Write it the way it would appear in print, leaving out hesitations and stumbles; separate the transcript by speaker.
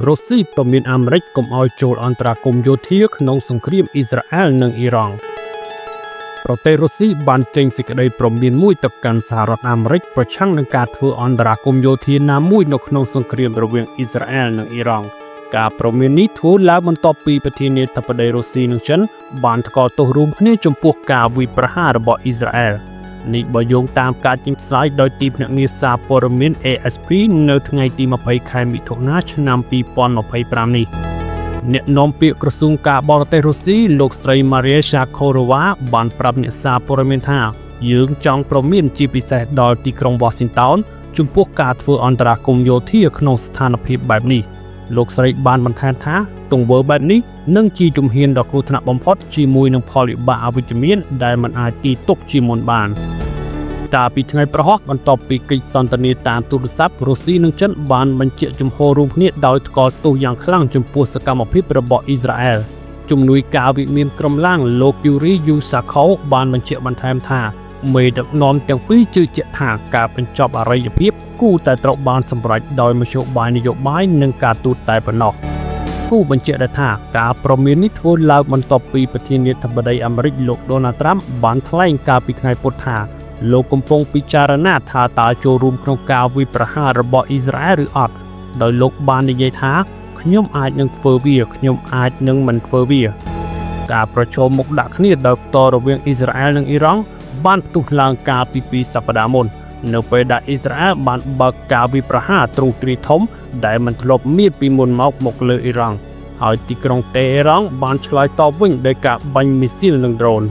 Speaker 1: រុស្ស៊ីព្រមមានអាមេរិកកុំឲ្យចូលអន្តរាគមន៍យោធាក្នុងសង្គ្រាមអ៊ីស្រាអែលនិងអ៊ីរ៉ង់ប្រទេសរុស្ស៊ីបានចេញសេចក្តីព្រមានមួយទៅកាន់សហរដ្ឋអាមេរិកប្រឆាំងនឹងការធ្វើអន្តរាគមន៍យោធាណាមួយនៅក្នុងសង្គ្រាមរវាងអ៊ីស្រាអែលនិងអ៊ីរ៉ង់ការព្រមាននេះធ្វើឡើងបន្ទាប់ពីប្រធានាធិបតីរុស្ស៊ីនិងចិនបានថ្កោលទោសរួមគ្នាចំពោះការវាយប្រហាររបស់អ៊ីស្រាអែលនេះបើយោងតាមការចេញផ្សាយដោយទីភ្នាក់ងារសារព័ត៌មាន AFP នៅថ្ងៃទី20ខែមិថុនាឆ្នាំ2025នេះអ្នកនាំពាក្យក្រសួងការបរទេសរុស្ស៊ីលោកស្រី Maria Zakharova បានប្រាប់អ្នកសារព័ត៌មានថាយើងចង់ព្រមានជាពិសេសដល់ទីក្រុង Washington ចំពោះការធ្វើអន្តរាគមន៍យោធាក្នុងស្ថានភាពបែបនេះលោកស្រីបានបន្ថែមថាទង្វើបែបនេះនឹងជាជំហានដ៏គ្រោះថ្នាក់បំផុតជាមួយនឹងផលវិបាកអវិជ្ជមានដែលមិនអាចទីទុកជាមុនបានកាលពីថ្ងៃប្រហោះបន្ទាប់ពីកិច្ចសន្ទនាតាមទូរស័ព្ទរុស្ស៊ីនិងចិនបានបញ្ជាក់ជំហររួមគ្នាដោយថ្កោលទោសយ៉ាងខ្លាំងចំពោះសកម្មភាពរបស់អ៊ីស្រាអែលជំនួយការវិមានក្រុមឡាងលោក Yuri Usakov បានបញ្ជាក់បន្ថែមថាមេដឹកនាំទាំងពីរជឿជាក់ថាការបញ្ចប់អរិយភាពគួរតែត្រូវបានសម្រេចដោយមធ្យោបាយនយោបាយនិងការទូតតែប៉ុណ្ណោះគូបញ្ជាក់ថាការព្រមាននេះធ្វើឡើងបន្ទាប់ពីប្រធានាធិបតីអាមេរិកលោក Donald Trump បានថ្លែងកាលពីថ្ងៃពុធថាលោកកំពុងពិចារណាថាតើចូលរួមក្នុងការវាយប្រហាររបស់អ៊ីស្រាអែលឬអត់ដោយលោកបាននិយាយថាខ្ញុំអាចនឹងធ្វើវាខ្ញុំអាចនឹងមិនធ្វើវាការប្រជុំមុខដាក់គ្នាដោយផ្ទាល់រវាងអ៊ីស្រាអែលនិងអ៊ីរ៉ង់បានផ្ទុះឡើងកាលពី2សប្តាហ៍មុននៅពេលដែលអ៊ីស្រាអែលបានបើកការវាយប្រហារទ្រង់ទ្រាយធំដែលមិនធ្លាប់មានពីមុនមកលើអ៊ីរ៉ង់ហើយទីក្រុងតេហេរ៉ង់បានឆ្លើយតបវិញដោយការបាញ់មីស៊ីលនិងដ្រូន